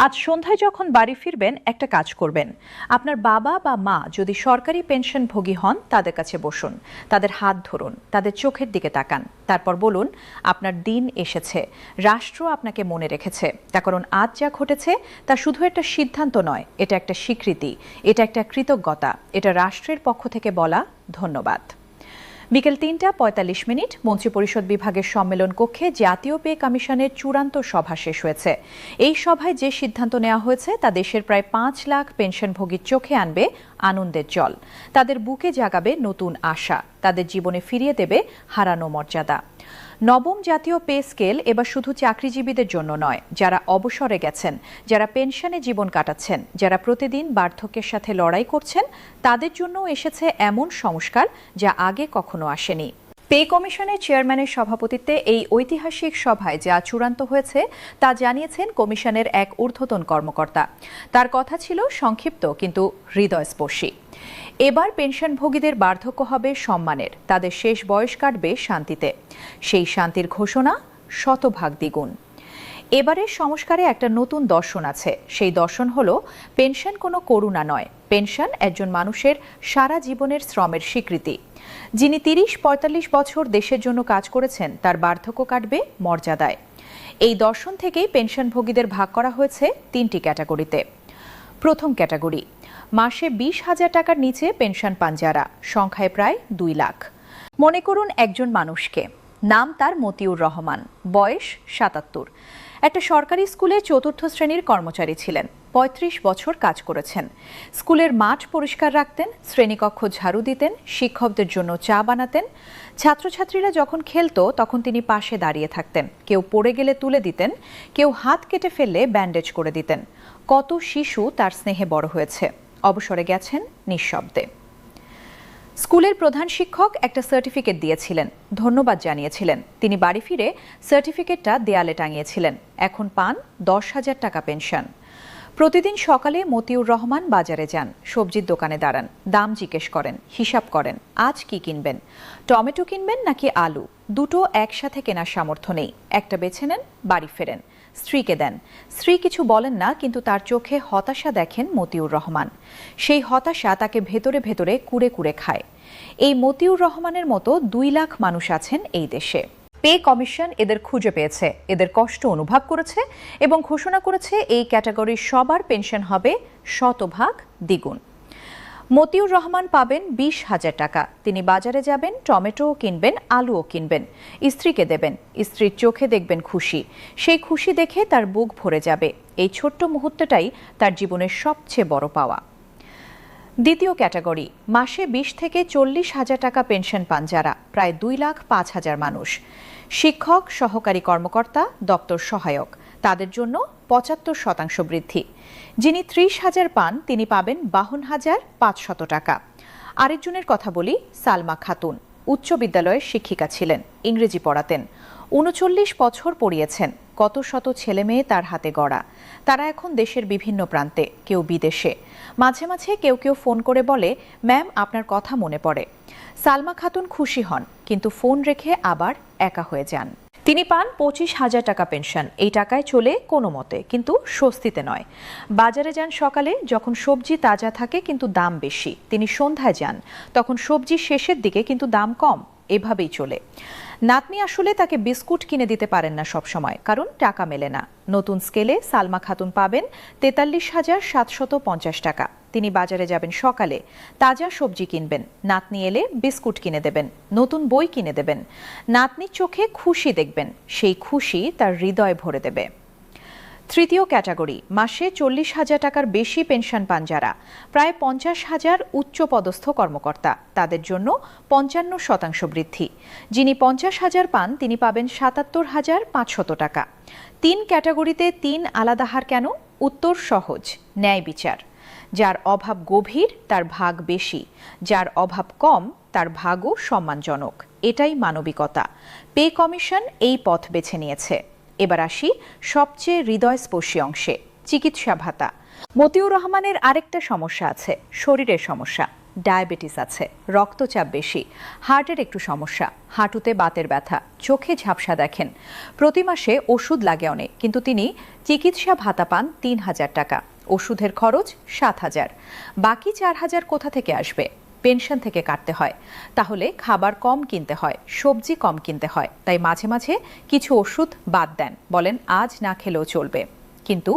আজ সন্ধ্যায় যখন বাড়ি ফিরবেন একটা কাজ করবেন। আপনার বাবা বা মা যদি সরকারি পেনশনভোগী হন তাদের কাছে বসুন, তাদের হাত ধরুন, তাদের চোখের দিকে তাকান, তারপর বলুন আপনার দিন এসেছে, রাষ্ট্র আপনাকে মনে রেখেছে। তার কারণ আজ যা ঘটেছে তা শুধু একটা সিদ্ধান্ত নয়, এটা একটা স্বীকৃতি, এটা একটা কৃতজ্ঞতা, এটা রাষ্ট্রের পক্ষ থেকে বলা ধন্যবাদ। বিকেল ৩টা ৪৫ মন্ত্রিপরিষদ বিভাগের সম্মেলন কক্ষে জাতীয় পে কমিশনের চূড়ান্ত সভা শেষ হয়েছে। এই সভায় যে সিদ্ধান্ত নেওয়া হয়েছে তা দেশের প্রায় ৫ লাখ পেনশনভোগীর চোখে আনবে আনন্দের জল, তাদের বুকে জাগাবে নতুন আশা, তাদের জীবনে ফিরিয়ে দেবে হারানো মর্যাদা। নবম জাতীয় পে স্কেল এবার শুধু চাকরিজীবীদের জন্য নয়, যারা অবসরে গেছেন, যারা পেনশনে জীবন কাটাচ্ছেন, যারা প্রতিদিন বার্ধক্যের সাথে লড়াই করছেন, তাদের জন্য এসেছে এমন সংস্কার যা আগে কখনো আসেনি। পে কমিশনের চেয়ারম্যানের সভাপতিত্বে এই ঐতিহাসিক সভায় যা চূড়ান্ত হয়েছে তা জানিয়েছেন কমিশনের এক ঊর্ধ্বতন কর্মকর্তা। তার কথা ছিল সংক্ষিপ্ত কিন্তু হৃদয়স্পর্শী। এবার পেনশনভোগীদের বার্ধক্য হবে সম্মানের, তাদের শেষ বয়স কাটবে শান্তিতে। সেই শান্তির ঘোষণা শতভাগ দ্বিগুণ। এবারের সংস্কারে একটা নতুন দর্শন আছে। সেই দর্শন হলো পেনশন কোনো করুণা নয়, পেনশন একজন মানুষের সারা জীবনের শ্রমের স্বীকৃতি। যিনি ৩০-৪৫ বছর দেশের জন্য কাজ করেছেন তার বার্ধক্য কাটবে মর্যাদায়। এই দর্শন থেকেই পেনশনভোগীদের ভাগ করা হয়েছে ৩টি ক্যাটাগরিতে। প্রথম ক্যাটাগরি, মাসে ২০,০০০ টাকার নিচে পেনশন পান যারা, সংখ্যায় প্রায় ২ লাখ। মনে করুন একজন মানুষকে, নাম তার মতিউর রহমান, বয়স ৭৭, একটা সরকারি স্কুলে ৪র্থ শ্রেণীর কর্মচারী ছিলেন, ৩৫ বছর কাজ করেছেন। স্কুলের মাঠ পরিষ্কার রাখতেন, শ্রেণীকক্ষ ঝাড়ু দিতেন, শিক্ষকদের জন্য চা বানাতেন। ছাত্রছাত্রীরা যখন খেলতো তখন তিনি পাশে দাঁড়িয়ে থাকতেন, কেউ পড়ে গেলে তুলে দিতেন, কেউ হাত কেটে ফেললে ব্যান্ডেজ করে দিতেন। কত শিশু তার স্নেহে বড় হয়েছে, অবসরে গেছেন নিঃশব্দে। স্কুলের প্রধান শিক্ষক একটা সার্টিফিকেট দিয়েছিলেন, ধন্যবাদ জানিয়েছিলেন। তিনি বাড়ি ফিরে সার্টিফিকেটটা দেয়ালে টাঙিয়েছিলেন। এখন পান ১০,০০০ টাকা পেনশন। প্রতিদিন সকালে মতিউর রহমান বাজারে যান, সবজির দোকানে দাঁড়ান, দাম জিজ্ঞেস করেন, হিসাব করেন, আজ কি কিনবেন, টমেটো কিনবেন নাকি আলু। দুটো একসাথে কেনার সামর্থ্য নেই, একটা বেছে নেন, বাড়ি ফেরেন, স্ত্রীকে দেন। স্ত্রী কিছু বলেন না, কিন্তু তার চোখে হতাশা দেখেন মতিউর রহমান। সেই হতাশা তাকে ভেতরে ভেতরে কুড়ে কুড়ে খায়। এই মতিউর রহমানের মতো ২ লাখ মানুষ আছেন এই দেশে। পে কমিশন এদের খুঁজে পেয়েছে, এদের কষ্ট অনুভব করেছে এবং ঘোষণা করেছে এই ক্যাটাগরির সবার পেনশন হবে শতভাগ দ্বিগুণ। মতিউর রহমান পাবেন ২০,০০০ টাকা। তিনি বাজারে যাবেন, টমেটোও কিনবেন, আলুও কিনবেন, স্ত্রীকে দেবেন। স্ত্রীর চোখে দেখবেন খুশি, সেই খুশি দেখে তার বুক ভরে যাবে। এই ছোট্ট মুহূর্তটাই তার জীবনের সবচেয়ে বড় পাওয়া। দ্বিতীয় ক্যাটাগরি, মাসে ২০ থেকে ৪০,০০০ টাকা পেনশন পান যারা, প্রায় ২,৫০,০০০ মানুষ। শিক্ষক, সহকারী কর্মকর্তা, দপ্তর সহায়ক, তাদের জন্য ৭৫% বৃদ্ধি। যিনি ৩০,০০০ পান তিনি পাবেন ৫২,৫০০ টাকা। আরেকজনের কথা বলি, সালমা খাতুন উচ্চ বিদ্যালয়ের শিক্ষিকা ছিলেন, ইংরেজি পড়াতেন, ৩৯ বছর পড়িয়েছেন। কত শত ছেলে মেয়ে তার হাতে গড়া। তারা এখন দেশের বিভিন্ন প্রান্তে, কেউ বিদেশে। মাঝে মাঝে কেউ কেউ ফোন করে বলে, ম্যাম আপনার কথা মনে পড়ে। সালমা খাতুন খুশি হন, কিন্তু ফোন রেখে আবার একা হয়ে যান। তিনি পান ২৫,০০০ টাকা পেনশন। এই টাকায় চলে কোনো মতে, কিন্তু স্বস্তিতে নয়। বাজারে যান সকালে, যখন সবজি তাজা থাকে কিন্তু দাম বেশি। তিনি সন্ধ্যায় যান, তখন সবজি শেষের দিকে কিন্তু দাম কম। এভাবেই চলে। নাতনি আসলে তাকে বিস্কুট কিনে দিতে পারেন না সবসময়, কারণ টাকা মেলে না। নতুন স্কেলে সালমা খাতুন পাবেন ৪৩,৭৫০ টাকা। তিনি বাজারে যাবেন সকালে, তাজা সবজি কিনবেন, নাতনি এলে বিস্কুট কিনে দেবেন, নতুন বই কিনে দেবেন। নাতনির চোখে খুশি দেখবেন, সেই খুশি তার হৃদয় ভরে দেবে। তৃতীয় ক্যাটাগরি, মাসে ৪০,০০০ টাকার বেশি পেনশন পান যারা, প্রায় ৫০,০০০ উচ্চপদস্থ কর্মকর্তা, তাদের জন্য ৫৫% বৃদ্ধি। যিনি ৫০,০০০ পান তিনি পাবেন ৭৭,৫০০ টাকা। ৩ ক্যাটাগরিতে ৩ আলাদা হার কেন? উত্তর সহজ, ন্যায় বিচার। যার অভাব গভীর তার ভাগ বেশি, যার অভাব কম তার ভাগও সম্মানজনক। এটাই মানবিকতা। পে কমিশন এই পথ বেছে নিয়েছে। এবার আসি সবচেয়ে হৃদয়স্পর্শী অংশে, চিকিৎসা ভাতা। মতিউর রহমানের আরেকটা সমস্যা আছে, শরীরের সমস্যা। ডায়াবেটিস আছে, রক্তচাপ বেশি, হার্টের একটু সমস্যা, হাঁটুতে বাতের ব্যথা, চোখে ঝাপসা দেখেন। প্রতি মাসে ওষুধ লাগে অনেক, কিন্তু তিনি চিকিৎসা ভাতা পান ৩,০০০ টাকা। ওষুধের খরচ ৭,০০০। বাকি ৪,০০০ কোথা থেকে আসবে? পেনশন থেকে কাটতে হয়। তাহলে খাবার কম কিনতে হয়, সবজি কম কিনতে হয়, তাই মাঝে মাঝে কিছু ওষুধ বাদ দেন, বলেন আজ না খেলেও চলবে। কিন্তু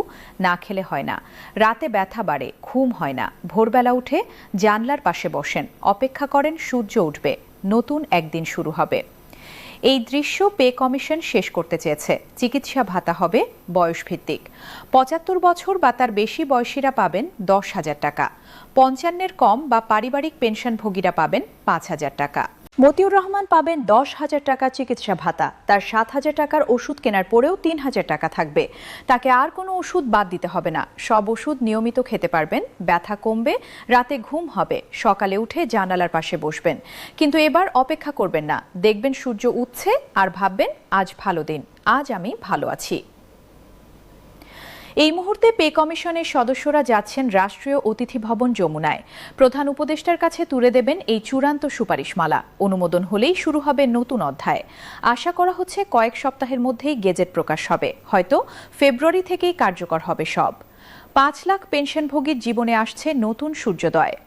না খেলে হয় না, রাতে ব্যথা বাড়ে, ঘুম হয় না, ভোরবেলা উঠে জানলার পাশে বসেন, অপেক্ষা করেন সূর্য উঠবে, নতুন একদিন শুরু হবে। এই দৃশ্য পে কমিশন শেষ করতে চেয়েছে। চিকিৎসা ভাতা হবে বয়সভিত্তিক। ৭৫ বছর বা তার বেশি বয়সীরা পাবেন ১০,০০০ টাকা, ৫৫-এর কম বা পারিবারিক পেনশনভোগীরা পাবেন ৫,০০০ টাকা। মতিউর রহমান পাবেন ১০,০০০ টাকা চিকিৎসা ভাতা। তার ৭,০০০ টাকার ওষুধ কেনার পরেও ৩,০০০ টাকা থাকবে। তাকে আর কোনো ওষুধ বাদ দিতে হবে না, সব ওষুধ নিয়মিত খেতে পারবেন, ব্যথা কমবে, রাতে ঘুম হবে, সকালে উঠে জানালার পাশে বসবেন। কিন্তু এবার অপেক্ষা করবেন না, দেখবেন সূর্য উঠছে আর ভাববেন আজ ভালো দিন, আজ আমি ভালো আছি। এই মুহূর্তে পে কমিশনের সদস্যরা যাচ্ছেন রাষ্ট্রীয় অতিথি ভবন যমুনায়। প্রধান উপদেষ্টার কাছে তুলে দেবেন এই চূড়ান্ত সুপারিশমালা। অনুমোদন হলেই শুরু হবে নতুন অধ্যায়। আশা করা হচ্ছে কয়েক সপ্তাহের মধ্যেই গেজেট প্রকাশ হবে, হয়তো ফেব্রুয়ারি থেকেই কার্যকর হবে সব। ৫ লাখ পেনশনভোগীর জীবনে আসছে নতুন সূর্যোদয়।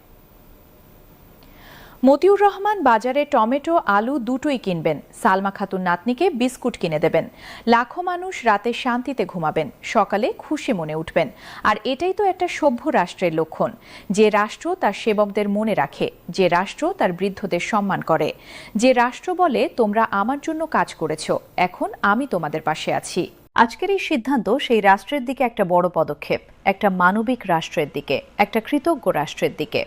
মতিউর রহমান বাজারে টমেটো, আলু দুটোই কিনবেন। সালমা খাতুন নাতনিকে বিস্কুট কিনে দেবেন। লাখো মানুষ রাতে শান্তিতে ঘুমাবেন, সকালে খুশি মনে উঠবেন। আর এটাই তো একটা সভ্য রাষ্ট্রের লক্ষণ, যে রাষ্ট্র তার সেবকদের মনে রাখে, যে রাষ্ট্র তার বৃদ্ধদের সম্মান করে, যে রাষ্ট্র বলে তোমরা আমার জন্য কাজ করেছো, এখন আমি তোমাদের পাশে আছি। আজকের এই সিদ্ধান্ত সেই রাষ্ট্রের দিকে একটা বড় পদক্ষেপ, একটা মানবিক রাষ্ট্রের দিকে, একটা কৃতজ্ঞ রাষ্ট্রের দিকে।